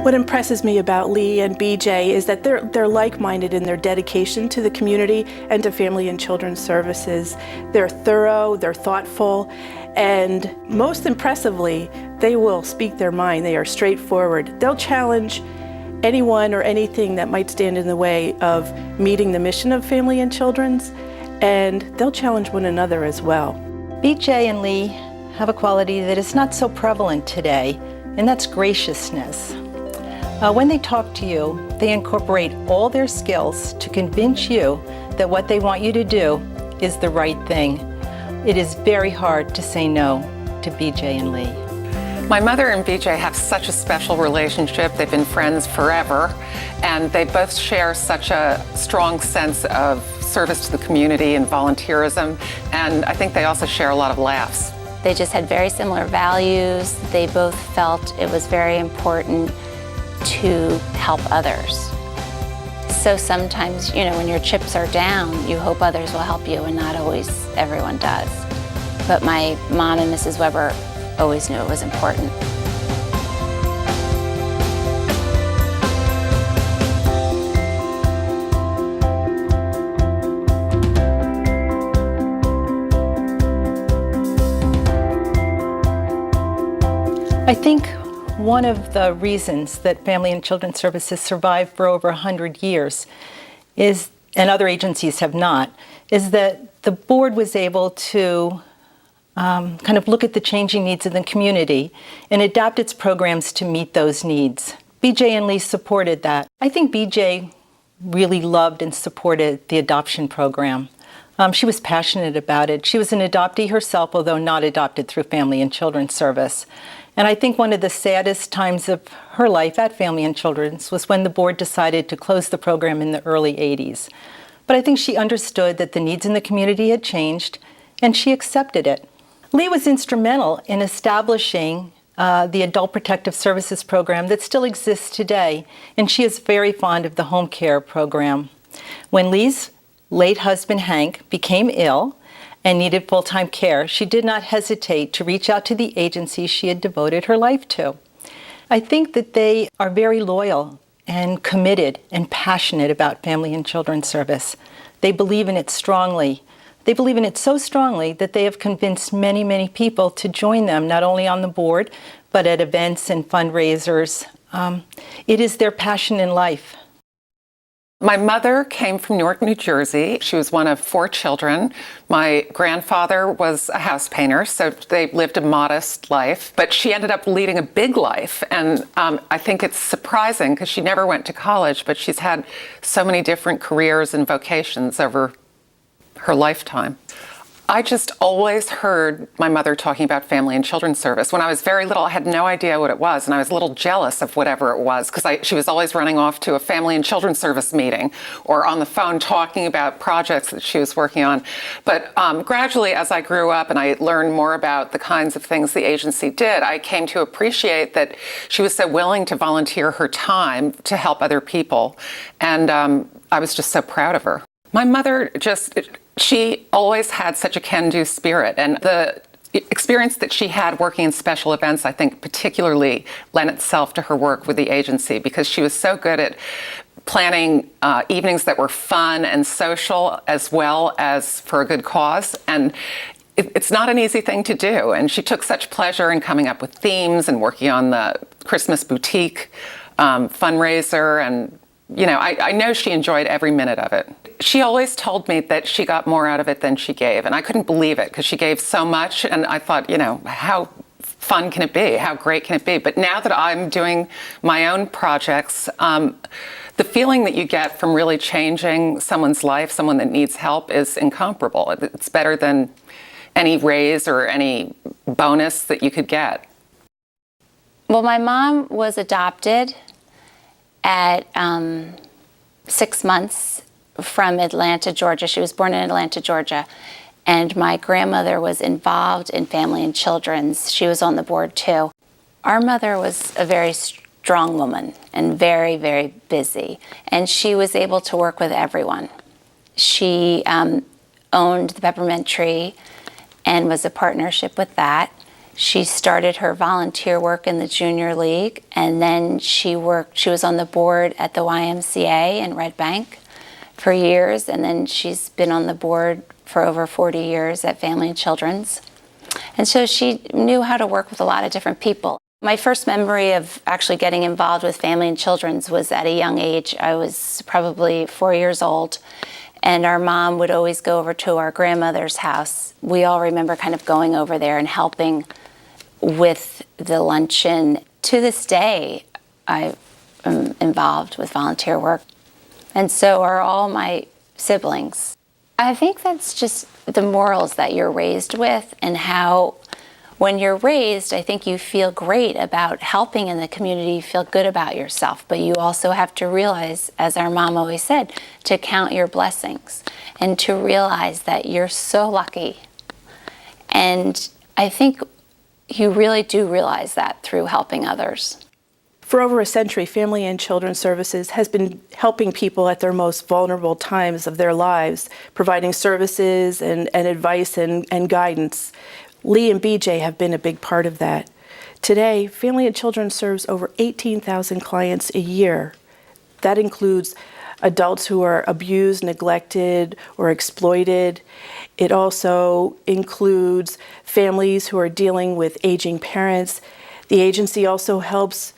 What impresses me about Lee and BJ is that they're like-minded in their dedication to the community and to family and children's services. They're thorough, they're thoughtful, and most impressively, they will speak their mind. They are straightforward. They'll challenge anyone or anything that might stand in the way of meeting the mission of family and children's, and they'll challenge one another as well. BJ and Lee have a quality that is not so prevalent today, and that's graciousness. When they talk to you, they incorporate all their skills to convince you that what they want you to do is the right thing. It is very hard to say no to BJ and Lee. My mother and BJ have such a special relationship. They've been friends forever, and they both share such a strong sense of service to the community and volunteerism, and I think they also share a lot of laughs. They just had very similar values. They both felt it was very important to help others. So sometimes, when your chips are down, you hope others will help you, and not always everyone does. But my mom and Mrs. Weber always knew it was important. I think one of the reasons that Family and Children's Services survived for over 100 years is, and other agencies have not, is that the board was able to kind of look at the changing needs of the community and adapt its programs to meet those needs. BJ and Lee supported that. I think BJ really loved and supported the adoption program. She was passionate about it. She was an adoptee herself, although not adopted through Family and Children's Service. And I think one of the saddest times of her life at Family and Children's was when the board decided to close the program in the early 80s. But I think she understood that the needs in the community had changed, and she accepted it. Lee was instrumental in establishing the Adult Protective Services program that still exists today, and she is very fond of the home care program. When Lee's late husband, Hank, became ill and needed full-time care, she did not hesitate to reach out to the agency she had devoted her life to. I think that they are very loyal and committed and passionate about Family and Children's Service. They believe in it strongly. They believe in it so strongly that they have convinced many, many people to join them, not only on the board, but at events and fundraisers. It is their passion in life. My mother came from Newark, New Jersey. She was one of 4 children. My grandfather was a house painter, so they lived a modest life, but she ended up leading a big life. And I think it's surprising because she never went to college, but she's had so many different careers and vocations over her lifetime. I just always heard my mother talking about Family and Children's Service. When I was very little, I had no idea what it was, and I was a little jealous of whatever it was, because she was always running off to a Family and Children's Service meeting or on the phone talking about projects that she was working on. But gradually, as I grew up and I learned more about the kinds of things the agency did, I came to appreciate that she was so willing to volunteer her time to help other people, and I was just so proud of her. My mother she always had such a can-do spirit, and the experience that she had working in special events, I think, particularly lent itself to her work with the agency, because she was so good at planning evenings that were fun and social as well as for a good cause. And it's not an easy thing to do, and she took such pleasure in coming up with themes and working on the Christmas boutique fundraiser, and I know she enjoyed every minute of it. She always told me that she got more out of it than she gave, and I couldn't believe it because she gave so much, and I thought, how fun can it be? How great can it be? But now that I'm doing my own projects, the feeling that you get from really changing someone's life, someone that needs help, is incomparable. It's better than any raise or any bonus that you could get. Well, my mom was adopted at 6 months from Atlanta, Georgia. She was born in Atlanta, Georgia. And my grandmother was involved in Family and Children's. She was on the board too. Our mother was a very strong woman and very, very busy. And she was able to work with everyone. She owned the peppermint tree and was a partnership with that. She started her volunteer work in the junior league, and then she was on the board at the YMCA in Red Bank for years, and then she's been on the board for over 40 years at Family and Children's. And so she knew how to work with a lot of different people. My first memory of actually getting involved with Family and Children's was at a young age. I was probably 4 years old, and our mom would always go over to our grandmother's house. We all remember kind of going over there and helping with the luncheon. To this day, I am involved with volunteer work, and so are all my siblings. I think that's just the morals that you're raised with, and how when you're raised, I think you feel great about helping in the community, you feel good about yourself, but you also have to realize, as our mom always said, to count your blessings and to realize that you're so lucky. And I think you really do realize that through helping others. For over a century, Family and Children's Services has been helping people at their most vulnerable times of their lives, providing services and advice and guidance. Lee and BJ have been a big part of that. Today, Family and Children serves over 18,000 clients a year. That includes adults who are abused, neglected, or exploited. It also includes families who are dealing with aging parents. The agency also helps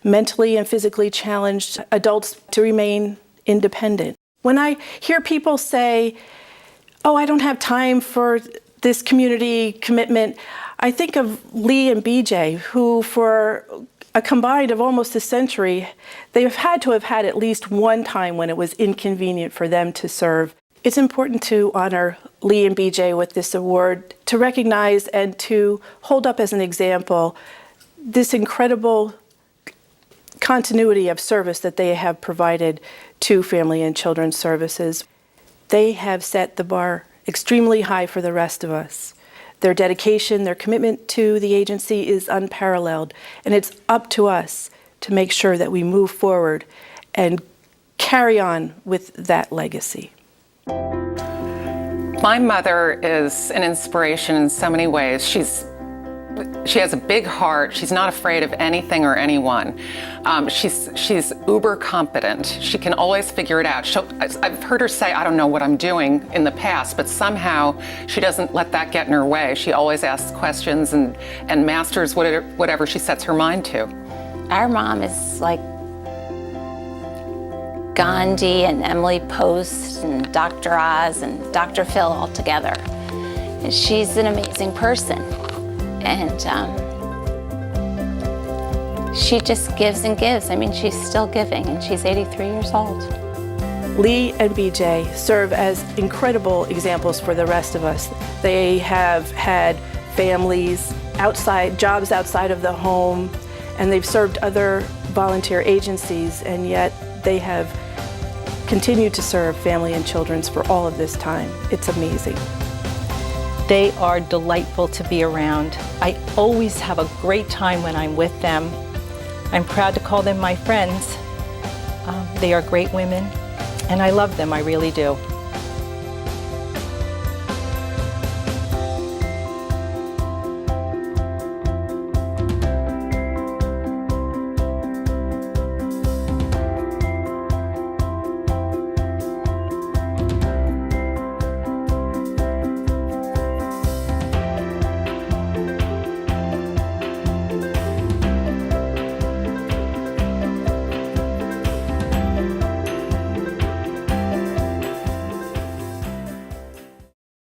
mentally and physically challenged adults to remain independent. When I hear people say, "Oh, I don't have time for this community commitment," I think of Lee and BJ, who for a combined of almost a century, they've had to have had at least one time when it was inconvenient for them to serve. It's important to honor Lee and BJ with this award, to recognize and to hold up as an example this incredible continuity of service that they have provided to Family and Children's Services. They have set the bar extremely high for the rest of us. Their dedication, their commitment to the agency is unparalleled, and it's up to us to make sure that we move forward and carry on with that legacy. My mother is an inspiration in so many ways. She has a big heart. She's not afraid of anything or anyone. She's uber competent. She can always figure it out. I've heard her say, "I don't know what I'm doing," in the past, but somehow she doesn't let that get in her way. She always asks questions and masters whatever she sets her mind to. Our mom is like Gandhi and Emily Post and Dr. Oz and Dr. Phil all together. And she's an amazing person. And she just gives and gives. I mean, she's still giving, and she's 83 years old. Lee and BJ serve as incredible examples for the rest of us. They have had families outside, jobs outside of the home, and they've served other volunteer agencies, and yet they have continued to serve Family and Children's for all of this time. It's amazing. They are delightful to be around. I always have a great time when I'm with them. I'm proud to call them my friends. They are great women, and I love them, I really do.